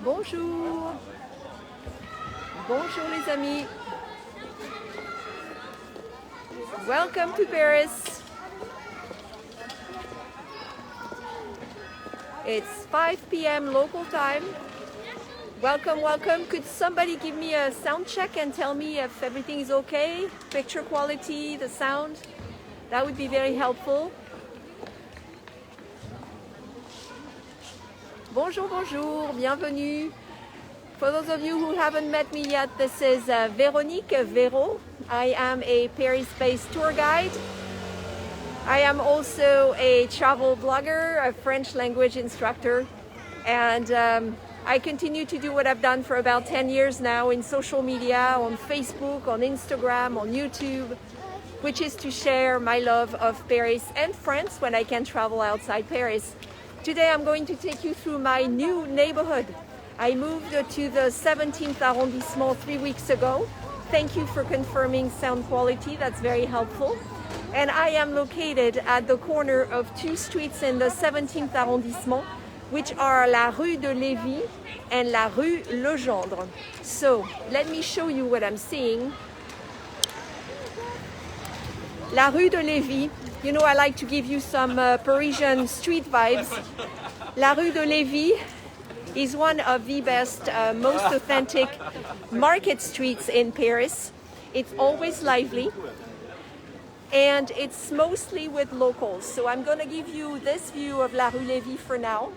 Bonjour. Bonjour les amis. Welcome to Paris. It's 5 p.m. local time. Welcome, welcome. Could somebody give me a sound check and tell me if everything is okay? Picture quality, the sound? That would be very helpful. Bonjour, bonjour, bienvenue. For those of you who haven't met me yet, this is Véronique Véro. I am a Paris-based tour guide. I am also a travel blogger, a French language instructor, and I continue to do what I've done for about 10 years now in social media, on Facebook, on Instagram, on YouTube, which is to share my love of Paris and France when I can travel outside Paris. Today I'm going to take you through my new neighborhood. I moved to the 17th arrondissement 3 weeks ago. Thank you for confirming sound quality, that's very helpful. And I am located at the corner of two streets in the 17th arrondissement, which are la Rue de Levis and la Rue Legendre. So let me show you what I'm seeing. La Rue de Levis, you know I like to give you some Parisian street vibes. La Rue de Levis is one of the best, most authentic market streets in Paris. It's always lively and it's mostly with locals. So I'm going to give you this view of La Rue Levis for now.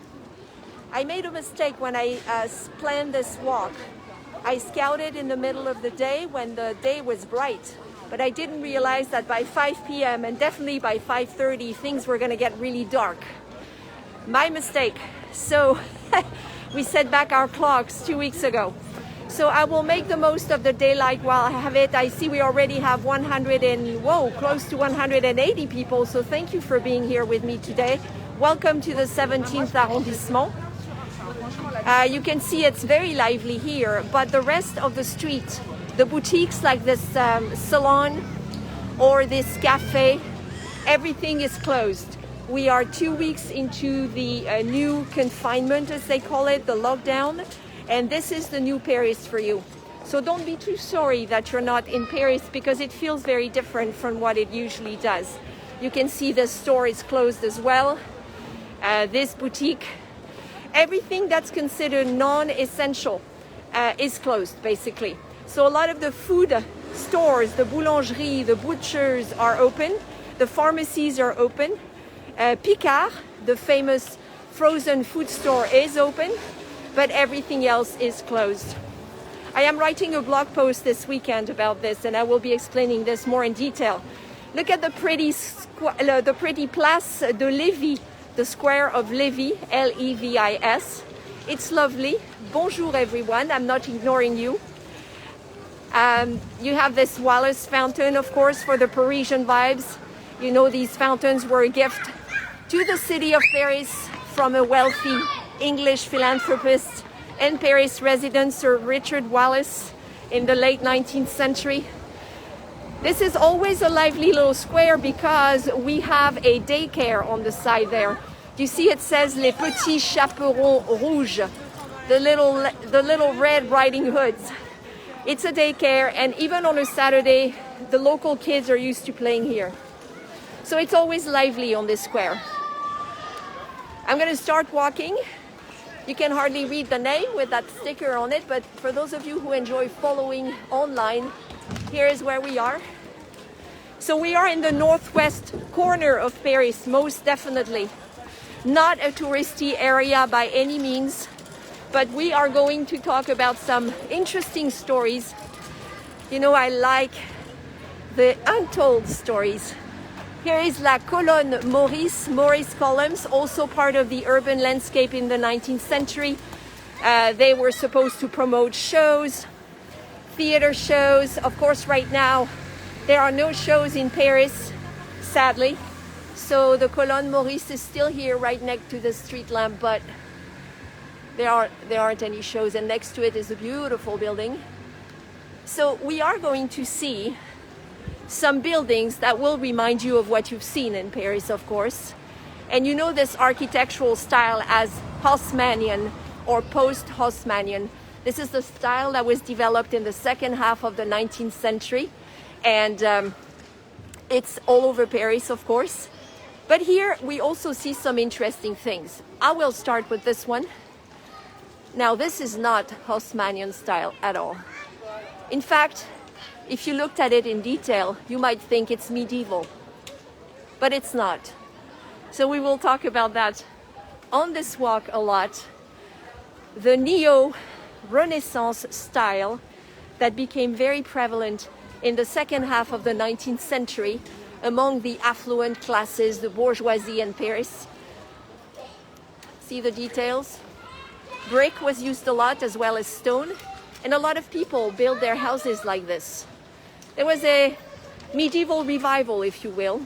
I made a mistake when I planned this walk. I scouted in the middle of the day when the day was bright, but I didn't realize that by 5 p.m. and definitely by 5:30 things were going to get really dark. My mistake. So we set back our clocks 2 weeks ago. So I will make the most of the daylight while I have it. I see we already have close to 180 people. So thank you for being here with me today. Welcome to the 17th arrondissement. You can see it's very lively here, but the rest of the street, the boutiques like this salon or this cafe, everything is closed. We are 2 weeks into the new confinement, as they call it, the lockdown, and this is the new Paris for you. So don't be too sorry that you're not in Paris, because it feels very different from what it usually does. You can see the store is closed as well. This boutique, everything that's considered non-essential is closed basically. So a lot of the food stores, the boulangerie, the butchers are open, the pharmacies are open. Picard, the famous frozen food store, is open, but everything else is closed. I am writing a blog post this weekend about this, and I will be explaining this more in detail. Look at the pretty Place de Levis, the square of Levis, L-E-V-I-S. It's lovely. Bonjour everyone, I'm not ignoring you. You have this Wallace fountain, of course, for the Parisian vibes. You know, these fountains were a gift to the city of Paris from a wealthy English philanthropist and Paris resident, Sir Richard Wallace, in the late 19th century. This is always a lively little square because we have a daycare on the side there. You see it says Les Petits Chaperons Rouges, the little Red Riding Hoods. It's a daycare, and even on a Saturday, the local kids are used to playing here. So it's always lively on this square. I'm going to start walking. You can hardly read the name with that sticker on it, but for those of you who enjoy following online, here is where we are. So we are in the northwest corner of Paris, most definitely. Not a touristy area by any means, but we are going to talk about some interesting stories. You know, I like the untold stories. Here is La Colonne Maurice columns, also part of the urban landscape in the 19th century. They were supposed to promote shows, theater shows. Of course, right now, there are no shows in Paris, sadly. So the Colonne Maurice is still here right next to the street lamp, but there aren't any shows. And next to it is a beautiful building. So we are going to see some buildings that will remind you of what you've seen in Paris, of course. And you know this architectural style as Haussmannian, or post-Haussmannian. This is the style that was developed in the second half of the 19th century, and it's all over Paris, of course. But here we also see some interesting things. I will start with this one. Now, this is not Haussmannian style at all. In fact, if you looked at it in detail, you might think it's medieval, but it's not. So we will talk about that on this walk a lot. The neo-Renaissance style that became very prevalent in the second half of the 19th century among the affluent classes, the bourgeoisie in Paris. See the details? Brick was used a lot, as well as stone, and a lot of people built their houses like this. There was a medieval revival, if you will.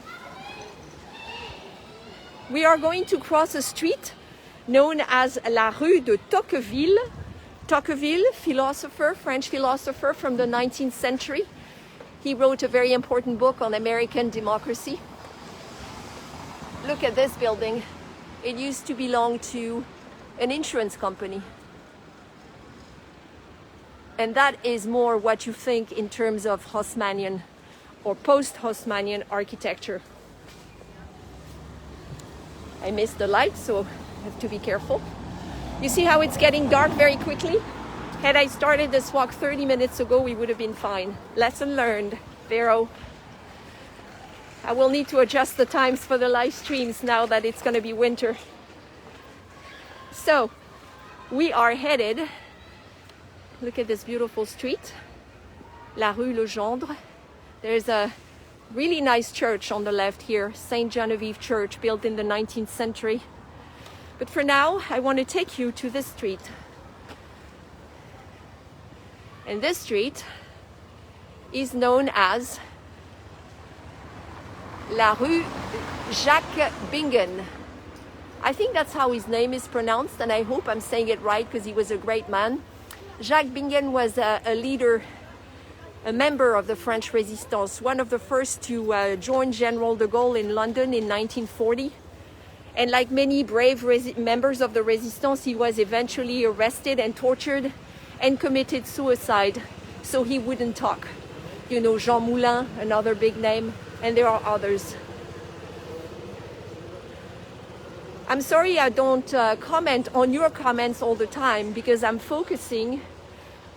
We are going to cross a street known as la Rue de Tocqueville. Tocqueville, philosopher, French philosopher from the 19th century. He wrote a very important book on American democracy. Look at this building. It used to belong to an insurance company. And that is more what you think in terms of Haussmannian or post-Haussmannian architecture. I missed the light, so I have to be careful. You see how it's getting dark very quickly? Had I started this walk 30 minutes ago, we would have been fine. Lesson learned, Vero. I will need to adjust the times for the live streams now that it's going to be winter. So, we are headed, look at this beautiful street, La Rue Legendre. There's a really nice church on the left here, Saint Genevieve Church, built in the 19th century. But for now, I want to take you to this street. And this street is known as La Rue Jacques Bingen. I think that's how his name is pronounced, and I hope I'm saying it right because he was a great man. Jacques Bingen was a leader, a member of the French Resistance, one of the first to join General de Gaulle in London in 1940. And like many brave members of the Resistance, he was eventually arrested and tortured and committed suicide, so he wouldn't talk. You know, Jean Moulin, another big name, and there are others. I'm sorry I don't comment on your comments all the time because I'm focusing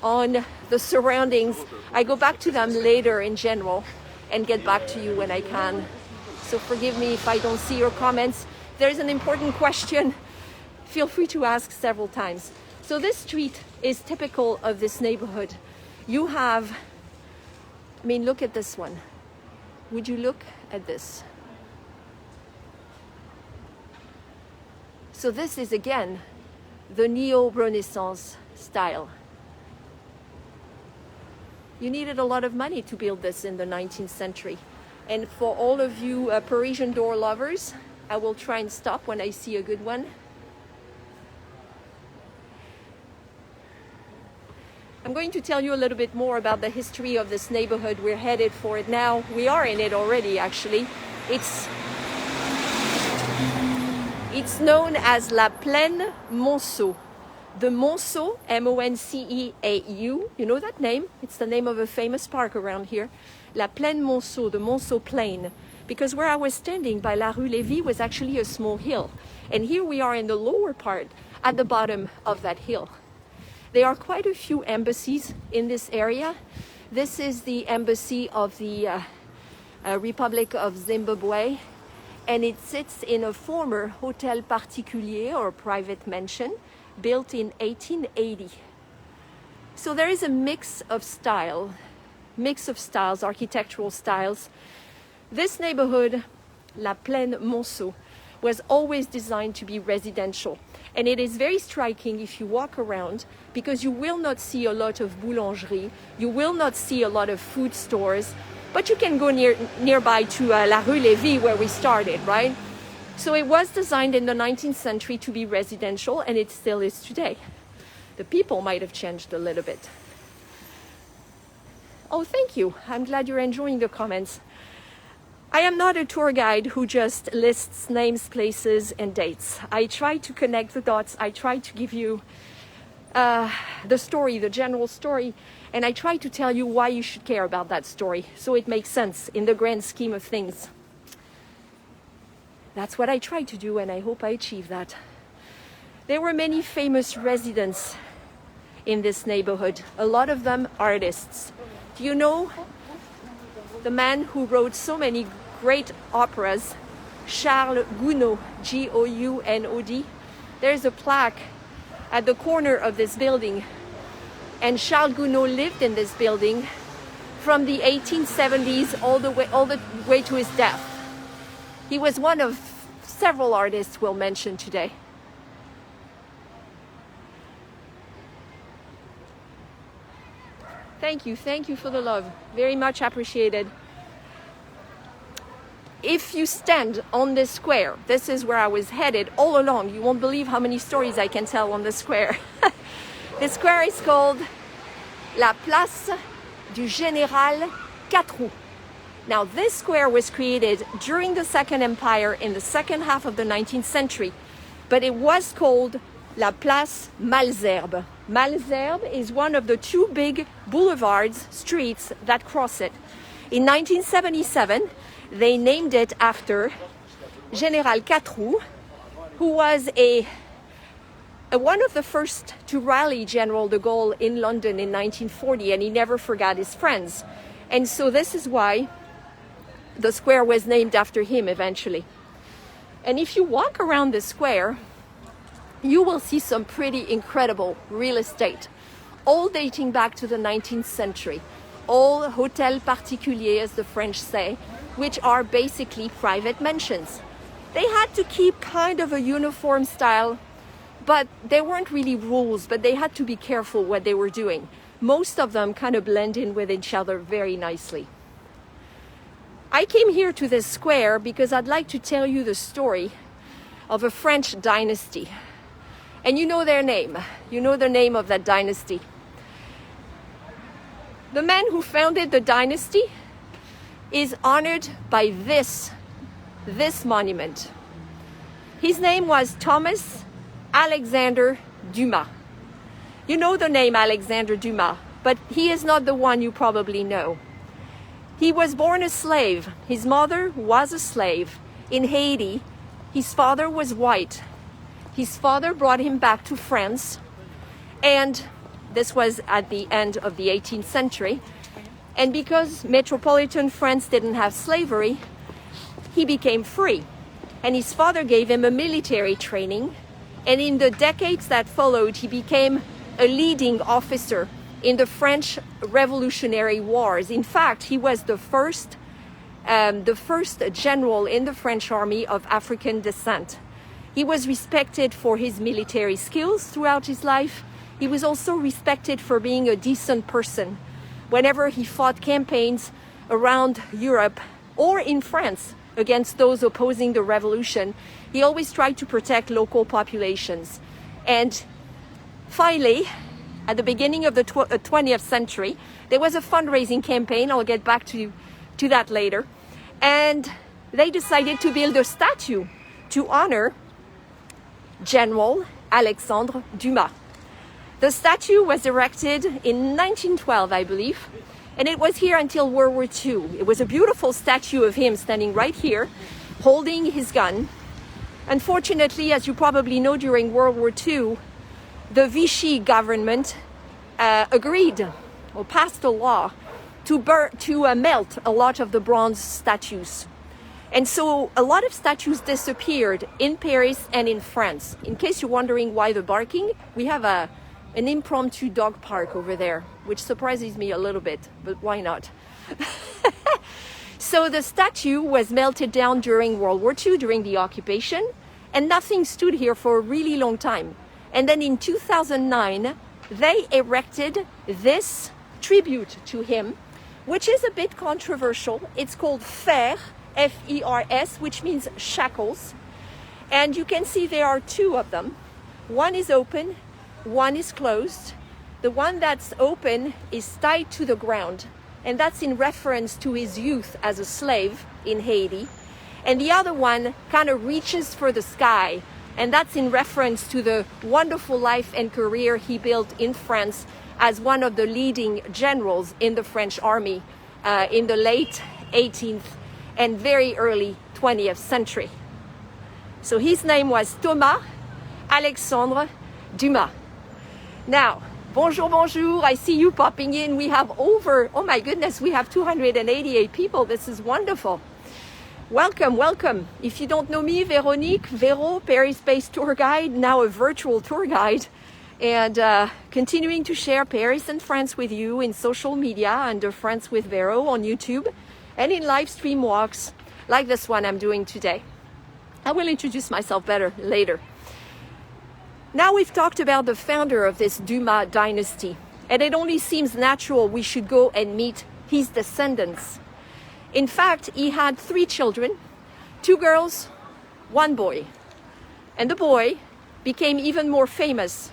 on the surroundings. I go back to them later in general and get back to you when I can. So forgive me if I don't see your comments. If there's an important question, feel free to ask several times. So this street is typical of this neighborhood. You have, I mean, look at this one. Would you look at this? So this is again the neo-Renaissance style. You needed a lot of money to build this in the 19th century. And for all of you Parisian door lovers, I will try and stop when I see a good one. I'm going to tell you a little bit more about the history of this neighborhood. We're headed for it now. We are in it already, actually. It's known as La Plaine Monceau. The Monceau, M-O-N-C-E-A-U, you know that name? It's the name of a famous park around here. La Plaine Monceau, the Monceau Plain. Because where I was standing by La Rue de Levis was actually a small hill. And here we are in the lower part, at the bottom of that hill. There are quite a few embassies in this area. This is the embassy of the Republic of Zimbabwe, and it sits in a former Hôtel Particulier or private mansion built in 1880. So there is a mix of styles, architectural styles. This neighborhood, La Plaine Monceau, was always designed to be residential. And it is very striking if you walk around because you will not see a lot of boulangerie, you will not see a lot of food stores, but you can go nearby to La Rue de Levis where we started, right? So it was designed in the 19th century to be residential, and it still is today. The people might have changed a little bit. Oh, thank you. I'm glad you're enjoying the comments. I am not a tour guide who just lists names, places, and dates. I try to connect the dots. I try to give you the story, the general story, and I try to tell you why you should care about that story, so it makes sense in the grand scheme of things. That's what I try to do, and I hope I achieve that. There were many famous residents in this neighborhood, a lot of them artists. Do you know the man who wrote so many great operas, Charles Gounod, Gounod? There's a plaque at the corner of this building, and Charles Gounod lived in this building from the 1870s all the way to his death. He was one of several artists we'll mention today. Thank you for the love. Very much appreciated. If you stand on this square, this is where I was headed all along. You won't believe how many stories I can tell on the square. The square is called La Place du Général 4 Roues. Now, this square was created during the Second Empire in the second half of the 19th century, but it was called La Place Malesherbes. Malesherbes is one of the two big boulevards, streets that cross it. In 1977, they named it after Général 4 Roues, who was one of the first to rally General de Gaulle in London in 1940, and he never forgot his friends. And so this is why the square was named after him eventually. And if you walk around the square, you will see some pretty incredible real estate, all dating back to the 19th century. All hôtels particuliers, as the French say, which are basically private mansions. They had to keep kind of a uniform style, but there weren't really rules, but they had to be careful what they were doing. Most of them kind of blend in with each other very nicely. I came here to this square because I'd like to tell you the story of a French dynasty. And you know their name. You know the name of that dynasty. The man who founded the dynasty is honored by this monument. His name was Thomas Alexandre Dumas. You know the name Alexandre Dumas, but he is not the one you probably know. He was born a slave. His mother was a slave in Haiti. His father was white. His father brought him back to France, and this was at the end of the 18th century. And because metropolitan France didn't have slavery, he became free. And his father gave him a military training. And in the decades that followed, he became a leading officer in the French Revolutionary Wars. In fact, he was the first general in the French army of African descent. He was respected for his military skills throughout his life. He was also respected for being a decent person. Whenever he fought campaigns around Europe or in France against those opposing the revolution, he always tried to protect local populations. And finally, at the beginning of the 20th century, there was a fundraising campaign. I'll get back to that later. And they decided to build a statue to honor General Alexandre Dumas. The statue was erected in 1912, I believe, and it was here until World War II. It was a beautiful statue of him standing right here, holding his gun. Unfortunately, as you probably know, during World War II, the Vichy government agreed or passed a law to melt a lot of the bronze statues. And so a lot of statues disappeared in Paris and in France. In case you're wondering why the barking, we have an impromptu dog park over there, which surprises me a little bit, but why not? So the statue was melted down during World War II, during the occupation, and nothing stood here for a really long time. And then in 2009, they erected this tribute to him, which is a bit controversial. It's called Fers, F-E-R-S, which means shackles. And you can see there are two of them. One is open, one is closed. The one that's open is tied to the ground. and that's in reference to his youth as a slave in Haiti. And the other one kind of reaches for the sky, and that's in reference to the wonderful life and career he built in France as one of the leading generals in the French army in the late 18th and very early 20th century. So his name was Thomas Alexandre Dumas. Now, bonjour, bonjour. I see you popping in. We have over, oh my goodness, we have 288 people. This is wonderful. Welcome, welcome. If you don't know me, Véronique, Véro, Paris-based tour guide, now a virtual tour guide, and continuing to share Paris and France with you in social media under France with Véro on YouTube and in live stream walks like this one I'm doing today. I will introduce myself better later. Now we've talked about the founder of this Dumas dynasty, and it only seems natural we should go and meet his descendants. In fact, he had 3 children, 2 girls, 1 boy. And the boy became even more famous.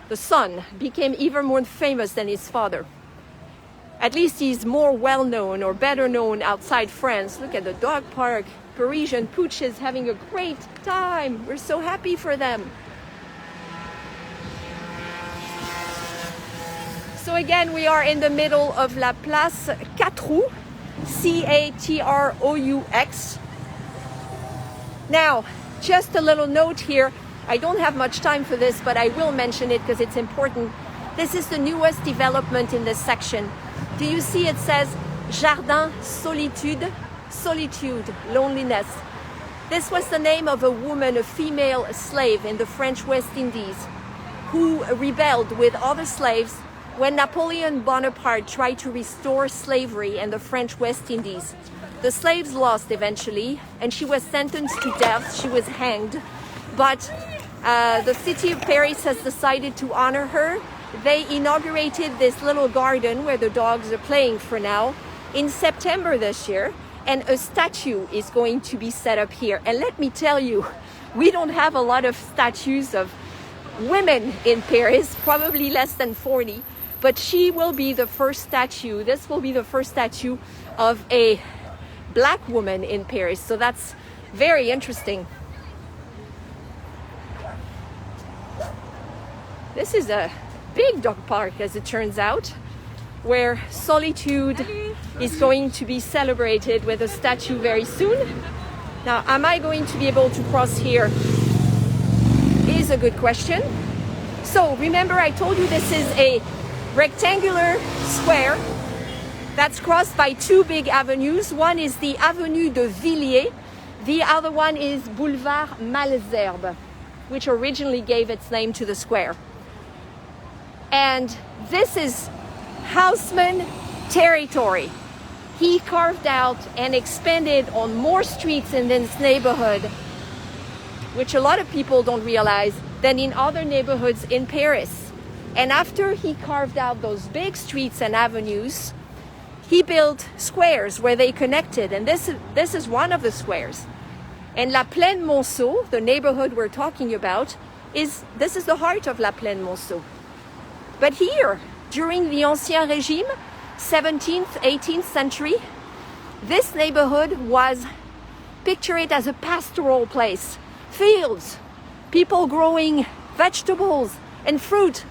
The son became even more famous than his father. At least he's more well-known or better known outside France. Look at the dog park. Parisian pooches having a great time. We're so happy for them. So again, we are in the middle of La Place Catrou, C-A-T-R-O-U-X. Now, just a little note here. I don't have much time for this, but I will mention it because it's important. This is the newest development in this section. Do you see it says Jardin Solitude? Solitude, loneliness. This was the name of a woman, a female slave in the French West Indies, who rebelled with other slaves when Napoleon Bonaparte tried to restore slavery in the French West Indies. The slaves lost eventually, and she was sentenced to death. She was hanged. But the city of Paris has decided to honor her. They inaugurated this little garden where the dogs are playing for now in September this year, and a statue is going to be set up here. And let me tell you, we don't have a lot of statues of women in Paris, probably less than 40, but she will be the first statue. This will be the first statue of a black woman in Paris. So that's very interesting. This is a big dog park, as it turns out, where Solitude is going to be celebrated with a statue very soon. Now, am I going to be able to cross here? Is a good question. So remember, I told you this is a rectangular square that's crossed by 2 big avenues. One is the Avenue de Villiers. The other one is Boulevard Malesherbes, which originally gave its name to the square. And this is Haussmann territory. He carved out and expanded on more streets in this neighborhood, which a lot of people don't realize, than in other neighborhoods in Paris. And after he carved out those big streets and avenues, he built squares where they connected. And this is one of the squares. And La Plaine Monceau, the neighborhood we're talking about, this is the heart of La Plaine Monceau. But here, during the Ancien Régime, 17th, 18th century, this neighborhood was, picture it as a pastoral place. Fields, people growing vegetables and fruit,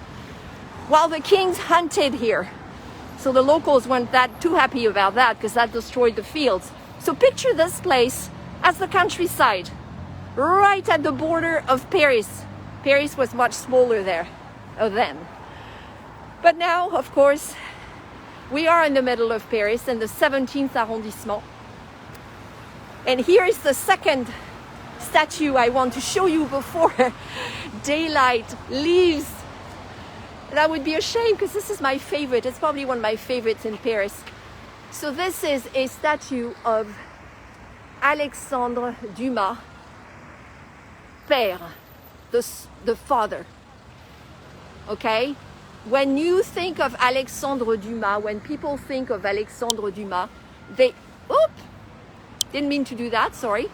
while the kings hunted here. So the locals weren't that too happy about that because that destroyed the fields. So picture this place as the countryside, right at the border of Paris. Paris was much smaller there then. But now, of course, we are in the middle of Paris in the 17th arrondissement. And here is the second statue I want to show you before daylight leaves. That would be a shame because this is my favorite. It's probably one of my favorites in Paris. So this is a statue of Alexandre Dumas, Père, the father. Okay? When you think of Alexandre Dumas, when people think of Alexandre Dumas, didn't mean to do that, sorry.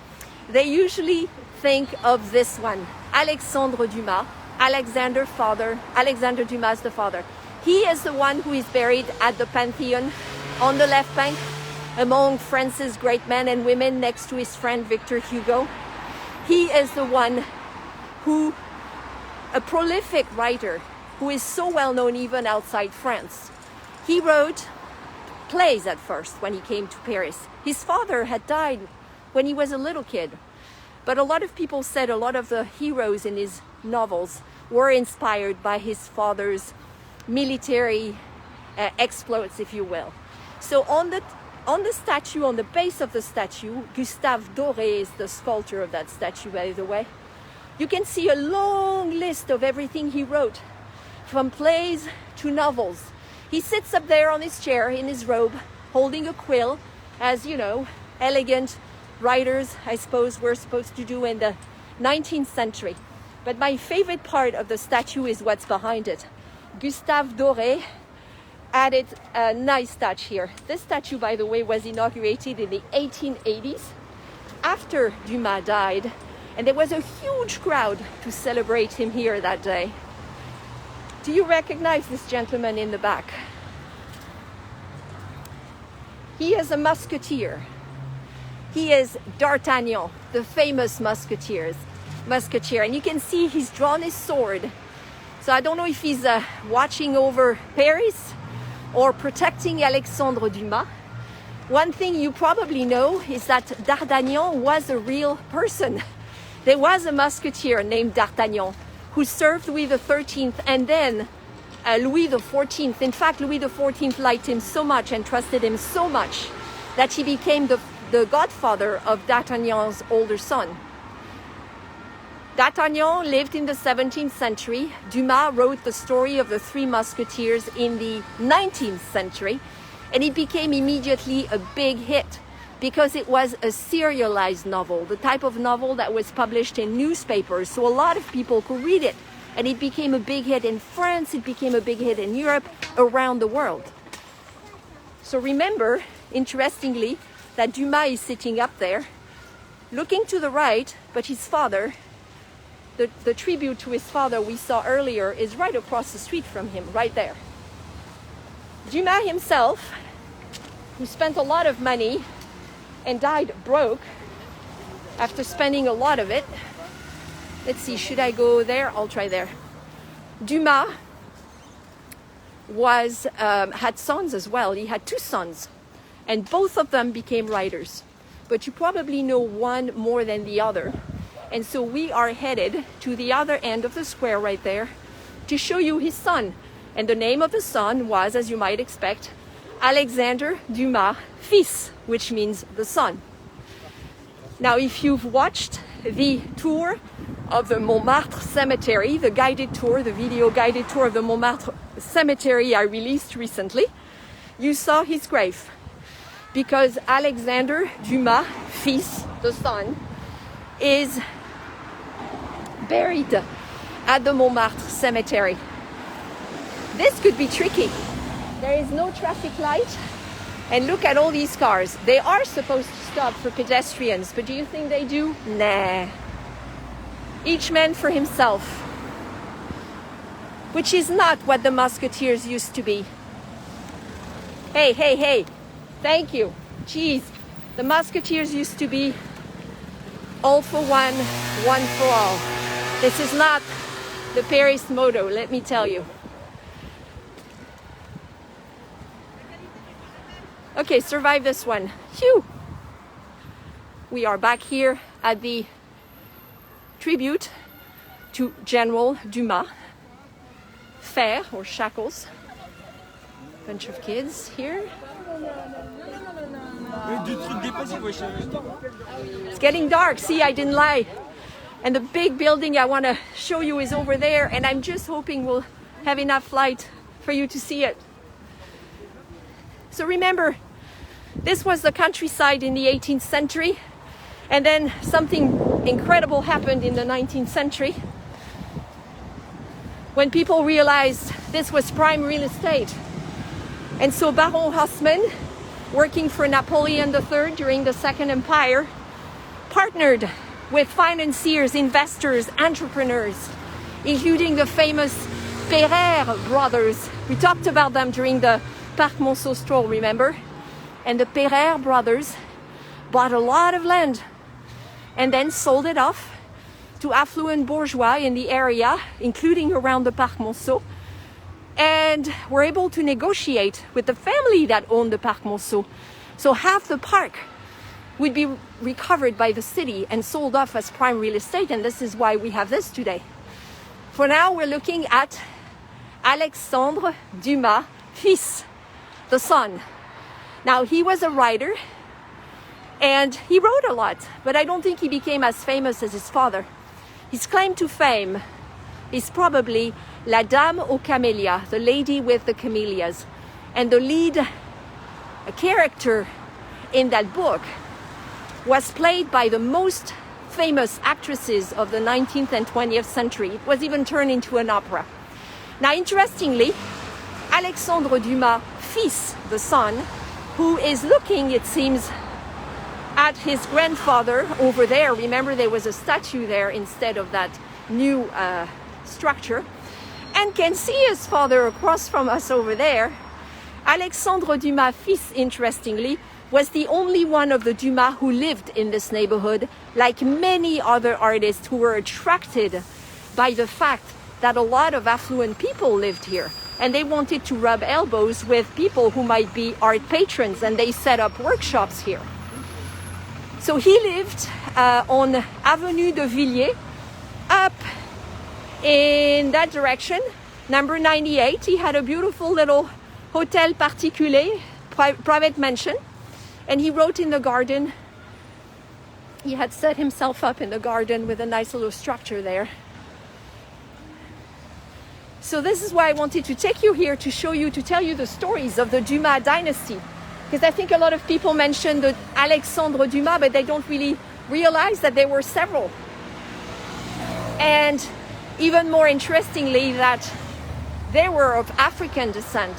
They usually think of this one, Alexandre Dumas, Alexander Dumas the father. He is the one who is buried at the Pantheon on the left bank, among France's great men and women, next to his friend Victor Hugo. He is the one who, a prolific writer, who is so well known even outside France. He wrote plays at first when he came to Paris. His father had died when he was a little kid, but a lot of people said a lot of the heroes in his novels were inspired by his father's military exploits, if you will. So on the statue, on the base of the statue, Gustave Doré is the sculptor of that statue, by the way. You can see a long list of everything he wrote, from plays to novels. He sits up there on his chair in his robe, holding a quill, as you know, elegant writers, I suppose, were supposed to do in the 19th century. But my favorite part of the statue is what's behind it. Gustave Doré added a nice touch here. This statue, by the way, was inaugurated in the 1880s after Dumas died, and there was a huge crowd to celebrate him here that day. Do you recognize this gentleman in the back? He is a musketeer. He is D'Artagnan, the famous musketeer. And you can see he's drawn his sword. So I don't know if he's watching over Paris or protecting Alexandre Dumas. One thing you probably know is that D'Artagnan was a real person. There was a musketeer named D'Artagnan who served Louis XIII and then Louis XIV. In fact, Louis XIV liked him so much and trusted him so much that he became the godfather of D'Artagnan's older son. D'Artagnan lived in the 17th century. Dumas wrote the story of the Three Musketeers in the 19th century, and it became immediately a big hit because it was a serialized novel, the type of novel that was published in newspapers, so a lot of people could read it. And it became a big hit in France, it became a big hit in Europe, around the world. So remember, interestingly, that Dumas is sitting up there, looking to the right, but his father, the tribute to his father we saw earlier, is right across the street from him, right there. Dumas himself, who spent a lot of money and died broke after spending a lot of it. Let's see, should I go there? I'll try there. Dumas had sons as well. He had two sons, and both of them became writers. But you probably know one more than the other. And so we are headed to the other end of the square right there to show you his son. And the name of the son was, as you might expect, Alexandre Dumas, fils, which means the son. Now, if you've watched the tour of the Montmartre Cemetery, the guided tour, the video guided tour of the Montmartre Cemetery I released recently, you saw his grave. Because Alexandre Dumas, fils, the son, is buried at the Montmartre Cemetery. This could be tricky. There is no traffic light, and look at all these cars. They are supposed to stop for pedestrians, but do you think they do? Nah. Each man for himself, which is not what the Musketeers used to be. Hey, thank you. Jeez, the Musketeers used to be all for one, one for all. This is not the Paris motto, let me tell you. Okay, survive this one. Phew! We are back here at the tribute to General Dumas. Fer, or shackles. Bunch of kids here. It's getting dark. See, I didn't lie. And the big building I want to show you is over there, and I'm just hoping we'll have enough light for you to see it. So remember, this was the countryside in the 18th century, and then something incredible happened in the 19th century when people realized this was prime real estate. And so Baron Haussmann, working for Napoleon III during the Second Empire, partnered with financiers, investors, entrepreneurs, including the famous Pereire brothers. We talked about them during the Parc Monceau Stroll, remember? and the Pereire brothers bought a lot of land and then sold it off to affluent bourgeois in the area, including around the Parc Monceau, and were able to negotiate with the family that owned the Parc Monceau. So half the park would be recovered by the city and sold off as prime real estate, and this is why we have this today. For now, we're looking at Alexandre Dumas, fils, the son. Now, he was a writer, and he wrote a lot, but I don't think he became as famous as his father. His claim to fame is probably La Dame aux Camélias, the lady with the camellias. And the lead character in that book was played by the most famous actresses of the 19th and 20th century. It was even turned into an opera. Now, interestingly, Alexandre Dumas, fils, the son, who is looking, it seems, at his grandfather over there. Remember, there was a statue there instead of that new structure, and can see his father across from us over there. Alexandre Dumas, fils, interestingly, was the only one of the Dumas who lived in this neighborhood, like many other artists who were attracted by the fact that a lot of affluent people lived here, and they wanted to rub elbows with people who might be art patrons, and they set up workshops here. So he lived on Avenue de Villiers, up in that direction, number 98. He had a beautiful little hotel particulier, private mansion, and he wrote in the garden. He had set himself up in the garden with a nice little structure there. So this is why I wanted to take you here, to show you, to tell you the stories of the Dumas dynasty. Because I think a lot of people mention the Alexandre Dumas, but they don't really realize that there were several. And even more interestingly, that they were of African descent.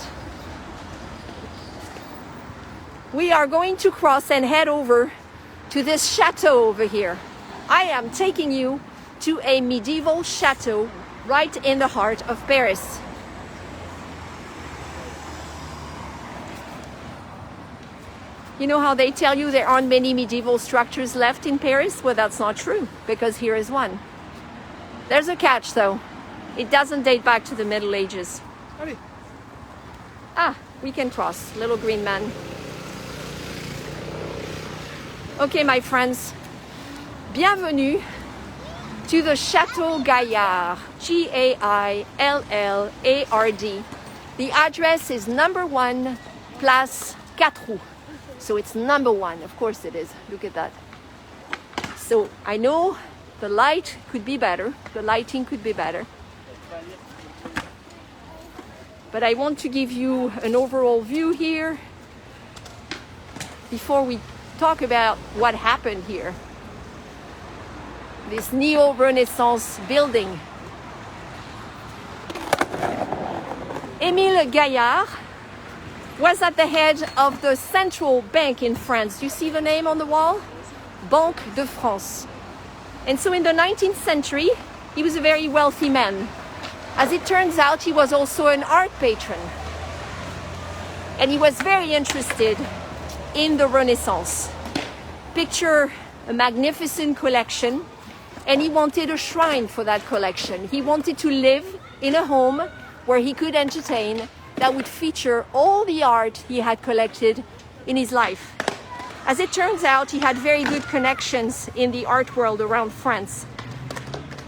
We are going to cross and head over to this chateau over here. I am taking you to a medieval chateau right in the heart of Paris. You know how they tell you there aren't many medieval structures left in Paris? Well, that's not true, because here is one. There's a catch, though. It doesn't date back to the Middle Ages. Ah, we can cross. Little green man. Okay, my friends. Bienvenue to the Château Gaillard. Gaillard. The address is number 1, Place 4 Roues. So it's number 1, of course it is. Look at that. So I know the light could be better, the lighting could be better. But I want to give you an overall view here before we talk about what happened here. This neo-Renaissance building. Émile Gaillard was at the head of the central bank in France. You see the name on the wall? Banque de France. And so in the 19th century, he was a very wealthy man. As it turns out, he was also an art patron. And he was very interested in the Renaissance. Picture a magnificent collection, and he wanted a shrine for that collection. He wanted to live in a home where he could entertain, that would feature all the art he had collected in his life. As it turns out, he had very good connections in the art world around France.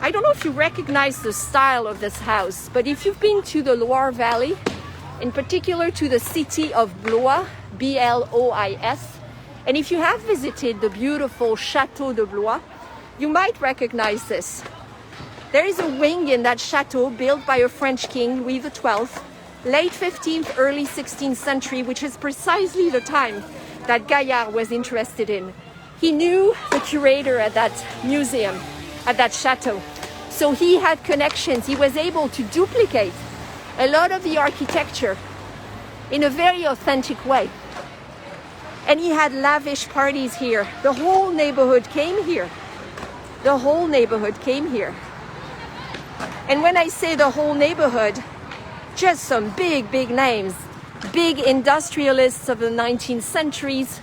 I don't know if you recognize the style of this house, but if you've been to the Loire Valley, in particular to the city of Blois, B-L-O-I-S, and if you have visited the beautiful Château de Blois, you might recognize this. There is a wing in that chateau built by a French king, Louis XII, late 15th, early 16th century, which is precisely the time that Gaillard was interested in. He knew the curator at that museum, at that chateau. So he had connections. He was able to duplicate a lot of the architecture in a very authentic way. And he had lavish parties here. The whole neighborhood came here. The whole neighborhood came here. And when I say the whole neighborhood, just some big, big names. big industrialists of the 19th centuries.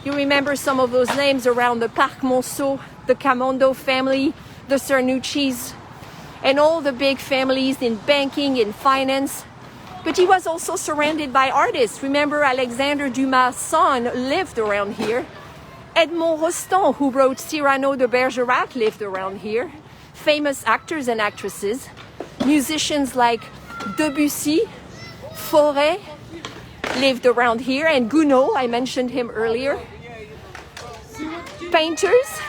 You remember some of those names around the Parc Monceau, the Camondo family, the Cernuccis, and all the big families in banking, in finance. But he was also surrounded by artists. Remember, Alexandre Dumas' son lived around here. Edmond Rostand, who wrote Cyrano de Bergerac, lived around here. Famous actors and actresses. Musicians like Debussy, Fauré lived around here, and Gounod, I mentioned him earlier. Painters.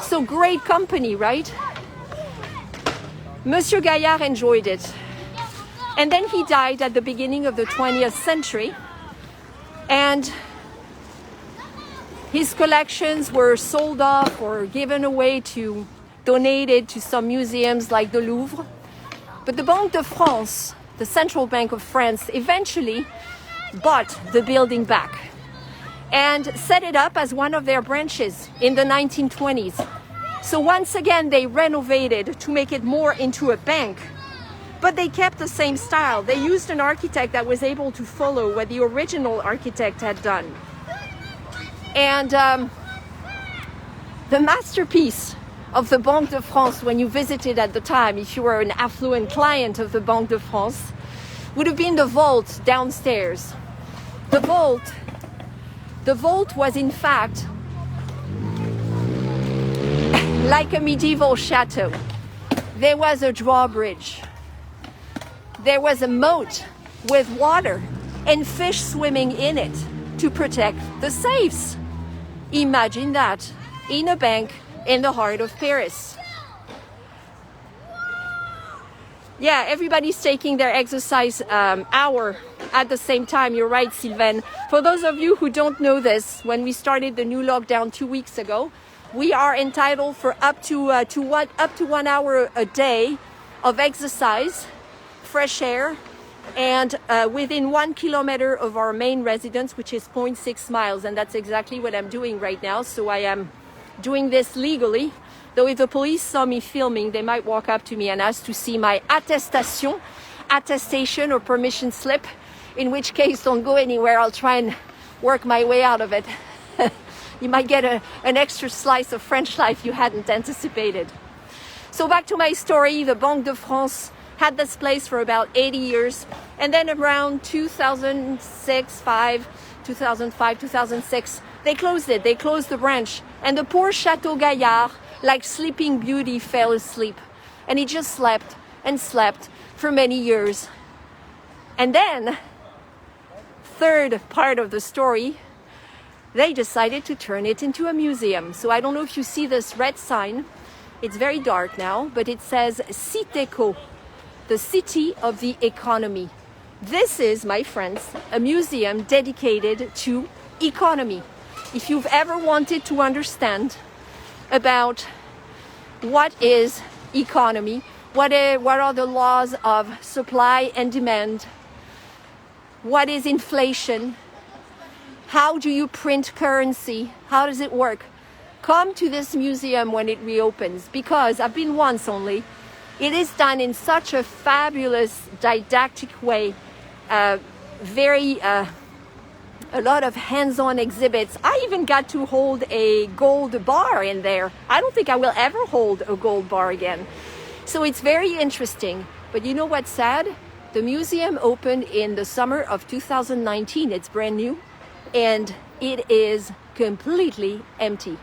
So great company, right? Monsieur Gaillard enjoyed it. And then he died at the beginning of the 20th century. And his collections were sold off or given away to, donated to some museums like the Louvre. But the Banque de France, the Central Bank of France, eventually bought the building back and set it up as one of their branches in the 1920s. So once again, they renovated to make it more into a bank, but they kept the same style. They used an architect that was able to follow what the original architect had done. And the masterpiece of the Banque de France, when you visited at the time, if you were an affluent client of the Banque de France, would have been the vault downstairs. The vault was in fact like a medieval chateau. There was a drawbridge. There was a moat with water and fish swimming in it to protect the safes. Imagine that in a bank in the heart of Paris. Yeah, everybody's taking their exercise hour at the same time. You're right, Sylvain. For those of you who don't know this, when we started the new lockdown 2 weeks ago, we are entitled for up to 1 hour a day of exercise, fresh air, and within 1 kilometer of our main residence, which is 0.6 miles. And that's exactly what I'm doing right now. So I am doing this legally. Though if the police saw me filming, they might walk up to me and ask to see my attestation or permission slip, in which case don't go anywhere. I'll try and work my way out of it. You might get an extra slice of French life you hadn't anticipated. So back to my story, the Banque de France had this place for about 80 years. And then around 2005, 2006, they closed it. They closed the branch. And the poor Château Gaillard, like Sleeping Beauty, fell asleep. And he just slept and slept for many years. And then, third part of the story, they decided to turn it into a museum. So I don't know if you see this red sign. It's very dark now, but it says Citéco, the city of the economy. This is, my friends, a museum dedicated to economy. If you've ever wanted to understand about what is economy, what are the laws of supply and demand, what is inflation, how do you print currency, how does it work, come to this museum when it reopens, because I've been once only. It is done in such a fabulous didactic way, a lot of hands-on exhibits. I even got to hold a gold bar in there. I don't think I will ever hold a gold bar again. So it's very interesting. But you know what's sad? The museum opened in the summer of 2019. It's brand new. And it is completely empty.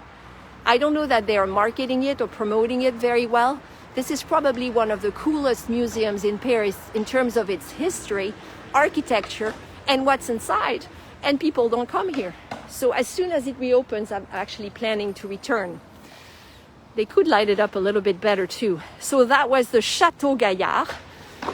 I don't know that they are marketing it or promoting it very well. This is probably one of the coolest museums in Paris in terms of its history, architecture, and what's inside. And people don't come here. So as soon as it reopens, I'm actually planning to return. They could light it up a little bit better too. So that was the Château Gaillard.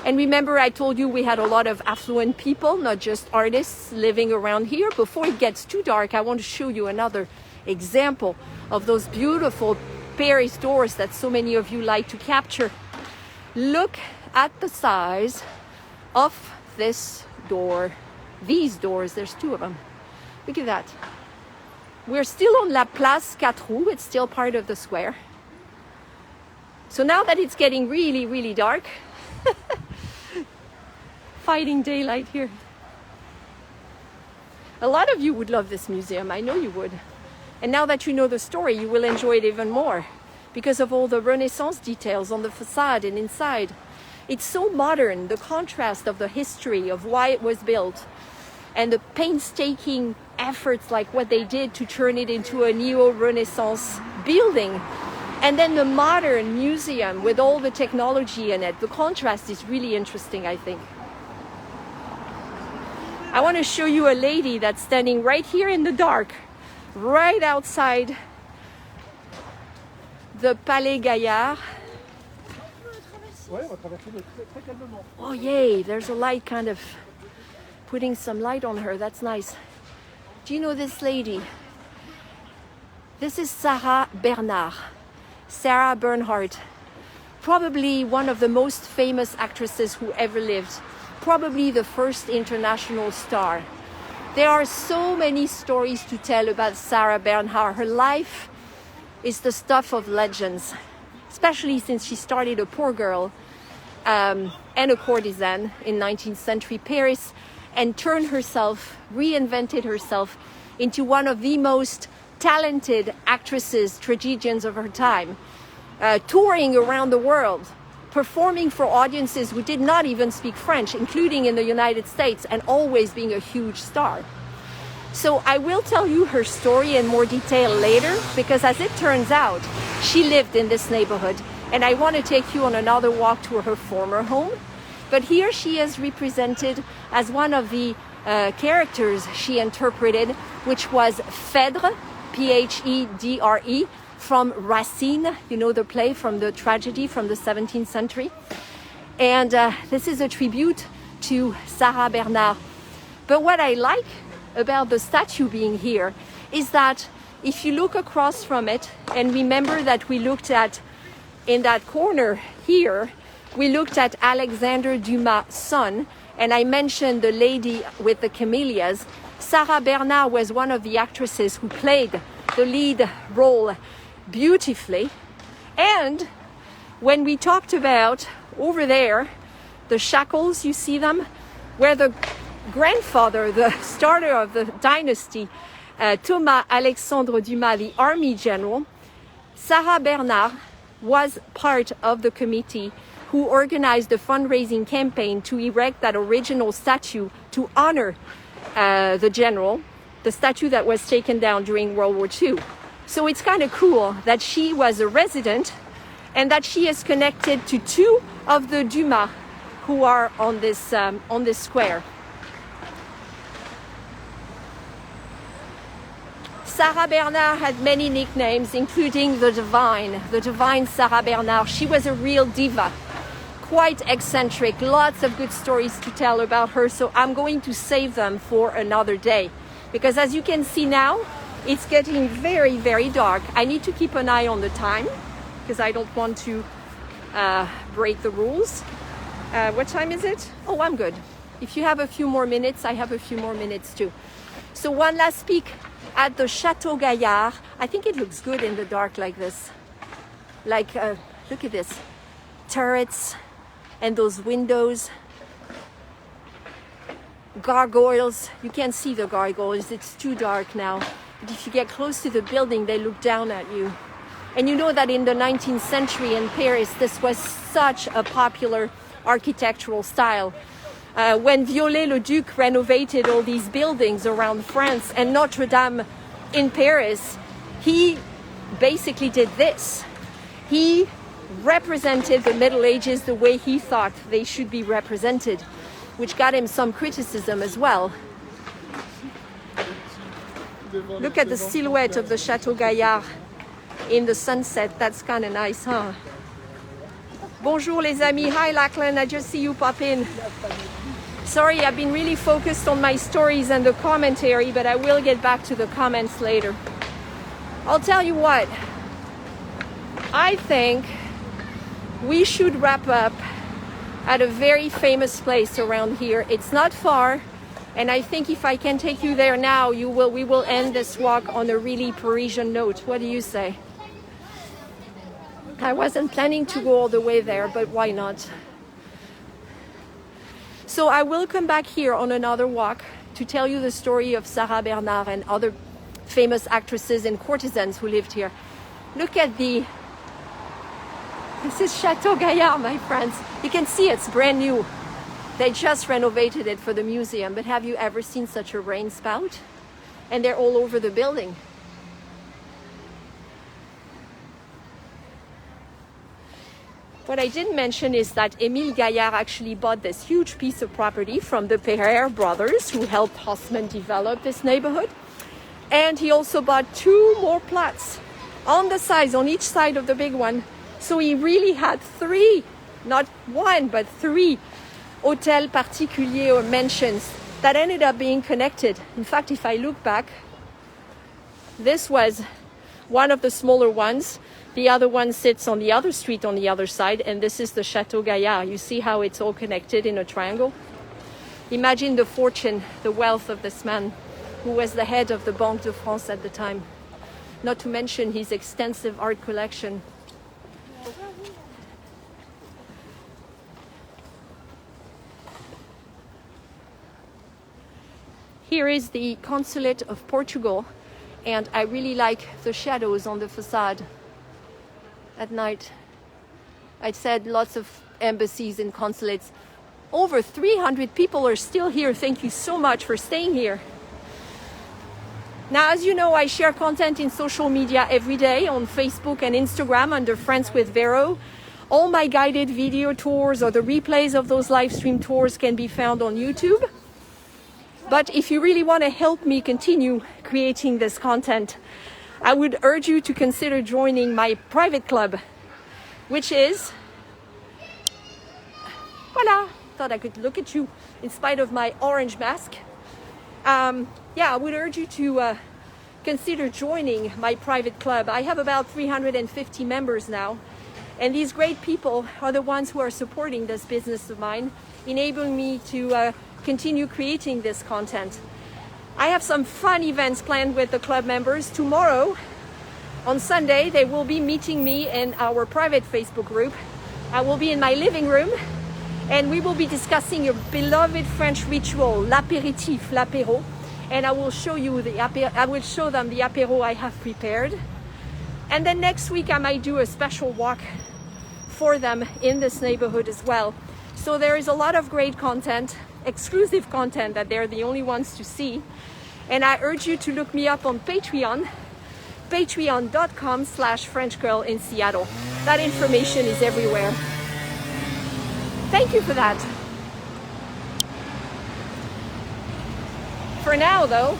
And remember, I told you we had a lot of affluent people, not just artists living around here. Before it gets too dark, I want to show you another example of those beautiful Paris doors that so many of you like to capture. Look at the size of this door. These doors, there's two of them. Look at that. We're still on La Place 4 Roues. It's still part of the square. So now that it's getting really, really dark, fighting daylight here. A lot of you would love this museum, I know you would. And now that you know the story, you will enjoy it even more because of all the Renaissance details on the facade and inside. It's so modern, the contrast of the history of why it was built and the painstaking efforts like what they did to turn it into a neo-Renaissance building. And then the modern museum with all the technology in it. The contrast is really interesting, I think. I want to show you a lady that's standing right here in the dark, right outside the Palais Galliera. Oh yay, there's a light kind of putting some light on her. That's nice. Do you know this lady? This is Sarah Bernhardt. Sarah Bernhardt. Probably one of the most famous actresses who ever lived. Probably the first international star. There are so many stories to tell about Sarah Bernhardt. Her life is the stuff of legends, especially since she started a poor girl and a courtesan in 19th century Paris and reinvented herself into one of the most talented actresses, tragedians of her time, touring around the world, performing for audiences who did not even speak French, including in the United States, and always being a huge star. So I will tell you her story in more detail later, because as it turns out, she lived in this neighborhood. And I want to take you on another walk to her former home. But here she is represented as one of the characters she interpreted, which was Phèdre, P-H-E-D-R-E, from Racine, you know, the play from the tragedy from the 17th century. And this is a tribute to Sarah Bernhardt. But what I like about the statue being here is that if you look across from it, and remember that we looked at, in that corner here, we looked at Alexandre Dumas' son, and I mentioned the lady with the camellias. Sarah Bernhardt was one of the actresses who played the lead role beautifully. And when we talked about over there, the shackles, you see them, where the grandfather, the starter of the dynasty, Thomas Alexandre Dumas, the army general, Sarah Bernhardt was part of the committee who organized the fundraising campaign to erect that original statue to honor the general, the statue that was taken down during World War II. So it's kind of cool that she was a resident and that she is connected to two of the Dumas who are on this square. Sarah Bernhardt had many nicknames, including the Divine Sarah Bernhardt. She was a real diva, quite eccentric, lots of good stories to tell about her, so I'm going to save them for another day. Because as you can see now, it's getting very, very dark. I need to keep an eye on the time, because I don't want to break the rules. What time is it? Oh, I'm good. If you have a few more minutes, I have a few more minutes too. So one last peek at the Château Galliera. I think it looks good in the dark like this. Like, look at this. Turrets and those windows. Gargoyles. You can't see the gargoyles. It's too dark now. But if you get close to the building, they look down at you. And you know that in the 19th century in Paris, this was such a popular architectural style. When Viollet-le-Duc renovated all these buildings around France and Notre Dame in Paris, he basically did this. He represented the Middle Ages the way he thought they should be represented, which got him some criticism as well. Look at the silhouette of the Château Galliera in the sunset. That's kind of nice, huh? Bonjour les amis. Hi Lachlan, I just see you pop in. Sorry, I've been really focused on my stories and the commentary, but I will get back to the comments later. I'll tell you what, I think we should wrap up at a very famous place around here. It's not far, and I think if I can take you there now, we will end this walk on a really Parisian note. What do you say? I wasn't planning to go all the way there, but why not? So I will come back here on another walk to tell you the story of Sarah Bernhardt and other famous actresses and courtesans who lived here. Look at this is Château Gaillard, my friends. You can see it's brand new. They just renovated it for the museum, but have you ever seen such a rain spout? And they're all over the building. What I didn't mention is that Émile Gaillard actually bought this huge piece of property from the Pereire brothers, who helped Haussmann develop this neighborhood. And he also bought 2 more plots on the sides, on each side of the big one. So he really had 3, not 1, but 3 hôtels particuliers or mansions that ended up being connected. In fact, if I look back, this was one of the smaller ones. The other one sits on the other street on the other side, and this is the Château Gaillard. You see how it's all connected in a triangle? Imagine the fortune, the wealth of this man, who was the head of the Banque de France at the time. Not to mention his extensive art collection. Here is the consulate of Portugal, and I really like the shadows on the facade at night. I said lots of embassies and consulates. Over 300 people are still here. Thank you so much for staying here. Now, as you know, I share content in social media every day on Facebook and Instagram under Friends with Vero. All my guided video tours or the replays of those live stream tours can be found on YouTube. But if you really want to help me continue creating this content, I would urge you to consider joining my private club, which is, voila, thought I could look at you in spite of my orange mask. I would urge you to consider joining my private club. I have about 350 members now, and these great people are the ones who are supporting this business of mine, enabling me to continue creating this content. I have some fun events planned with the club members. Tomorrow, on Sunday, they will be meeting me in our private Facebook group. I will be in my living room, and we will be discussing your beloved French ritual, l'apéritif, l'apéro. And I will show them the apéro I have prepared. And then next week, I might do a special walk for them in this neighborhood as well. So there is a lot of great content, exclusive content that they're the only ones to see. And I urge you to look me up on Patreon, patreon.com/FrenchGirlInSeattle. That information is everywhere. Thank you for that. For now, though,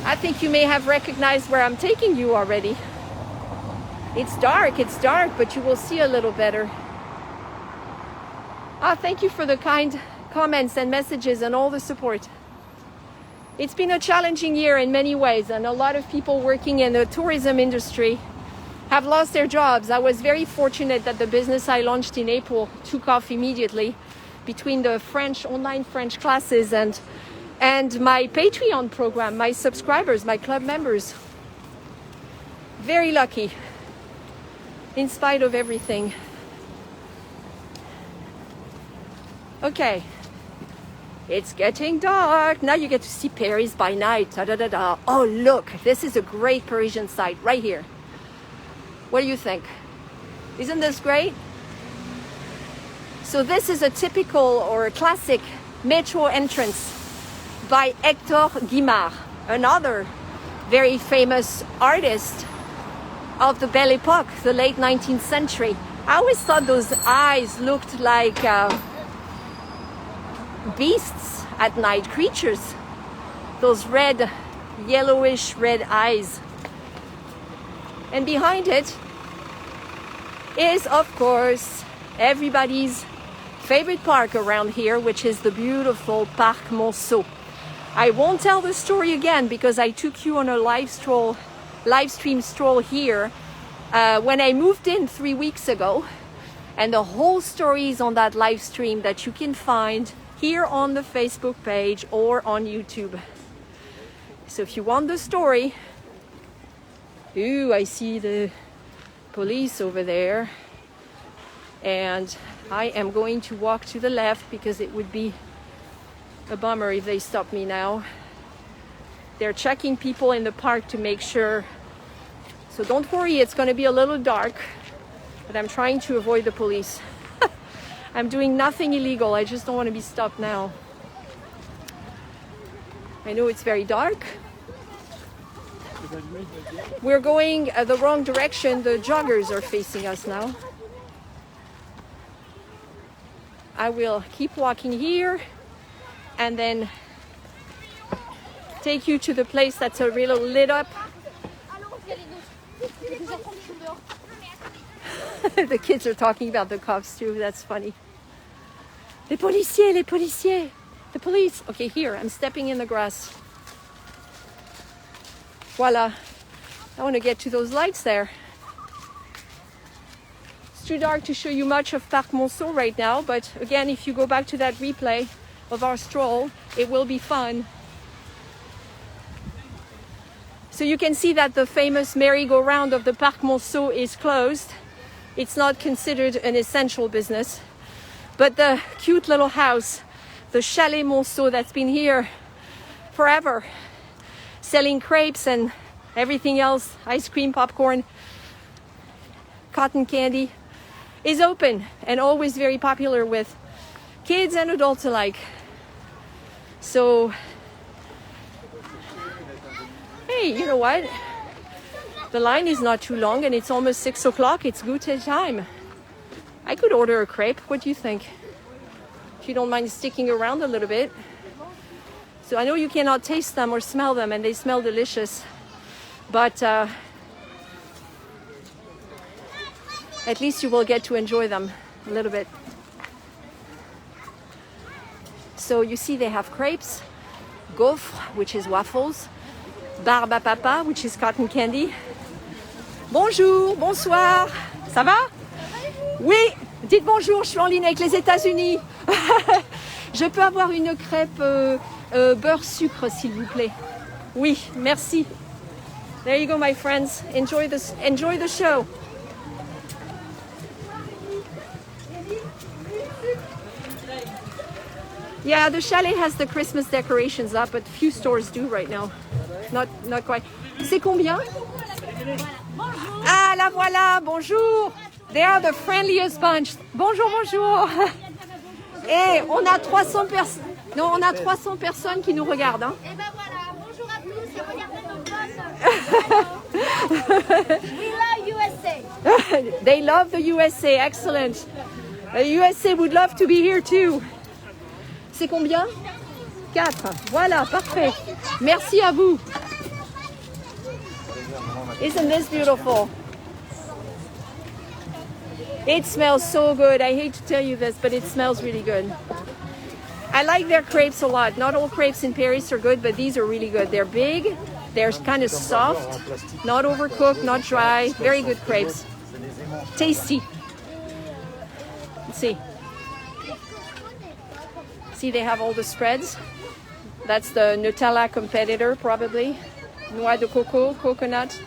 I think you may have recognized where I'm taking you already. It's dark, but you will see a little better. Thank you for the kind comments and messages and all the support. It's been a challenging year in many ways, and a lot of people working in the tourism industry have lost their jobs. I was very fortunate that the business I launched in April took off immediately between the online French classes and my Patreon program, my subscribers, my club members. Very lucky, in spite of everything. Okay. It's getting dark. Now you get to see Paris by night. Da, da, da, da. Oh, look, this is a great Parisian site right here. What do you think? Isn't this great? So this is a typical or a classic metro entrance by Hector Guimard, another very famous artist of the Belle Époque, the late 19th century. I always thought those eyes looked like beasts at night, creatures. Those red, yellowish red eyes. And behind it is, of course, everybody's favorite park around here, which is the beautiful Parc Monceau. I won't tell the story again because I took you on a live stream stroll here when I moved in 3 weeks ago. And the whole story is on that live stream that you can find here on the Facebook page or on YouTube. So if you want the story, ooh, I see the police over there. And I am going to walk to the left because it would be a bummer if they stop me now. They're checking people in the park to make sure. So don't worry, it's going to be a little dark, but I'm trying to avoid the police. I'm doing nothing illegal. I just don't want to be stopped now. I know it's very dark. We're going the wrong direction. The joggers are facing us now. I will keep walking here and then take you to the place that's a little lit up. The kids are talking about the cops too. That's funny. Les policiers, les policiers. The police. Okay, here. I'm stepping in the grass. Voila. I want to get to those lights there. It's too dark to show you much of Parc Monceau right now, but again, if you go back to that replay of our stroll, it will be fun. So you can see that the famous merry-go-round of the Parc Monceau is closed. It's not considered an essential business. But the cute little house, the Chalet Monceau, that's been here forever, selling crepes and everything else, ice cream, popcorn, cotton candy, is open and always very popular with kids and adults alike. So, hey, you know what? The line is not too long and it's almost 6 o'clock. It's goûter time. I could order a crepe. What do you think? If you don't mind sticking around a little bit. So I know you cannot taste them or smell them, and they smell delicious. But at least you will get to enjoy them a little bit. So you see they have crepes, gaufres, which is waffles, barbe à papa, which is cotton candy. Bonjour, bonsoir, ça va? Oui, dites bonjour, je suis en ligne avec les États-Unis. Je peux avoir une crêpe beurre sucre, s'il vous plaît? Oui, merci. There you go, my friends. Enjoy the show. Yeah, the chalet has the Christmas decorations up, but few stores do right now. Not quite. C'est combien? Ah, la voilà, bonjour. They are the friendliest bunch. Bonjour, bonjour. Et on a 300 personnes. Non, on a 300 personnes qui nous regardent. Hein. Et ben voilà, bonjour à tous et regardez nos gosses. We love USA. They love the USA, excellent. The USA would love to be here too. C'est combien? 4. Voilà, parfait. Merci à vous. Isn't this beautiful? It smells so good. I hate to tell you this, but it smells really good. I like their crepes a lot. Not all crepes in Paris are good, but these are really good. They're big, they're kind of soft, not overcooked, not dry. Very good crepes. Tasty. Let's see. See, they have all the spreads. That's the Nutella competitor, probably. Noix de coco, coconut,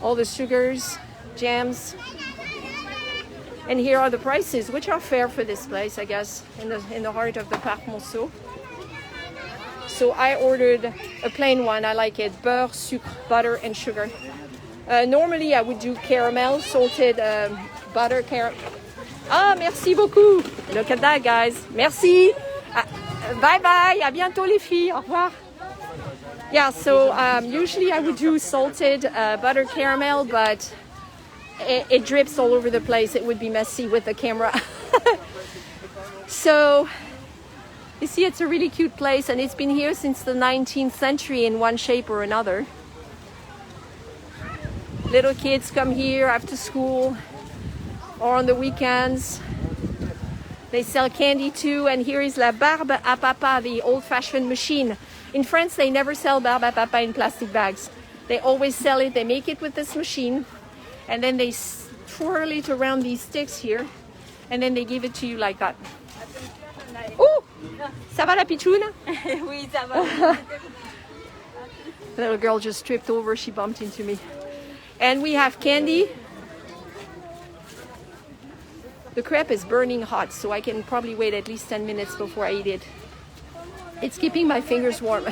all the sugars, jams. And here are the prices, which are fair for this place, I guess, in the heart of the Parc Monceau. So I ordered a plain one. I like it. Beurre, sucre, butter, and sugar. Normally, I would do caramel, salted butter, caramel. Ah, merci beaucoup. Look at that, guys. Merci. Bye bye. À bientôt, les filles. Au revoir. Yeah, so usually I would do salted butter caramel, but it drips all over the place. It would be messy with the camera. So, you see, it's a really cute place, and it's been here since the 19th century in one shape or another. Little kids come here after school or on the weekends. They sell candy too, and here is la barbe à papa, the old-fashioned machine. In France, they never sell barbe à papa in plastic bags. They always sell it, they make it with this machine, and then they twirl it around these sticks here, and then they give it to you like that. Oh, ça va la pichoune? Oui, ça va. The little girl just tripped over, she bumped into me. And we have candy. The crepe is burning hot, so I can probably wait at least 10 minutes before I eat it. It's keeping my fingers warm.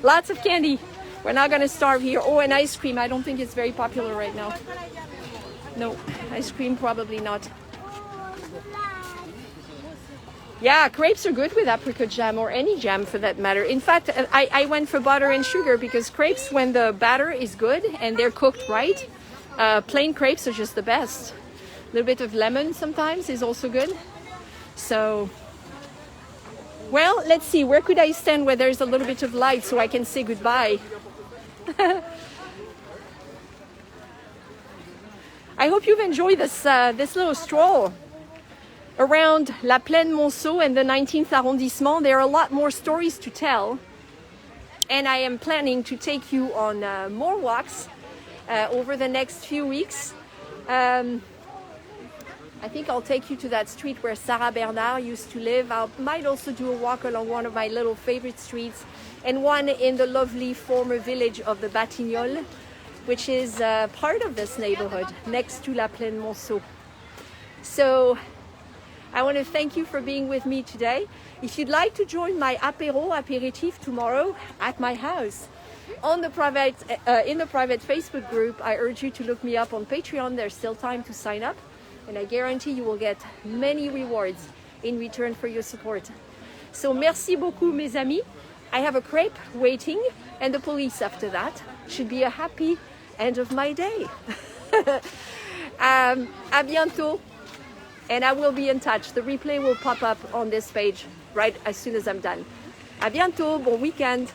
Lots of candy. We're not going to starve here. Oh, and ice cream. I don't think it's very popular right now. No, ice cream probably not. Yeah, crepes are good with apricot jam or any jam for that matter. In fact, I went for butter and sugar because crepes, when the batter is good and they're cooked right, plain crepes are just the best. A little bit of lemon sometimes is also good. So, well, let's see. Where could I stand where there's a little bit of light so I can say goodbye? I hope you've enjoyed this little stroll around La Plaine Monceau and the 19th arrondissement. There are a lot more stories to tell, and I am planning to take you on more walks over the next few weeks. I think I'll take you to that street where Sarah Bernhardt used to live. I might also do a walk along one of my little favorite streets, and one in the lovely former village of the Batignolles, which is part of this neighborhood next to La Plaine Monceau. So I want to thank you for being with me today. If you'd like to join my aperitif tomorrow at my house on the private in the private Facebook group, I urge you to look me up on Patreon. There's still time to sign up, and I guarantee you will get many rewards in return for your support. So merci beaucoup, mes amis. I have a crepe waiting, and the police after that. Should be a happy end of my day. À bientôt. And I will be in touch. The replay will pop up on this page right as soon as I'm done. À bientôt, bon week-end.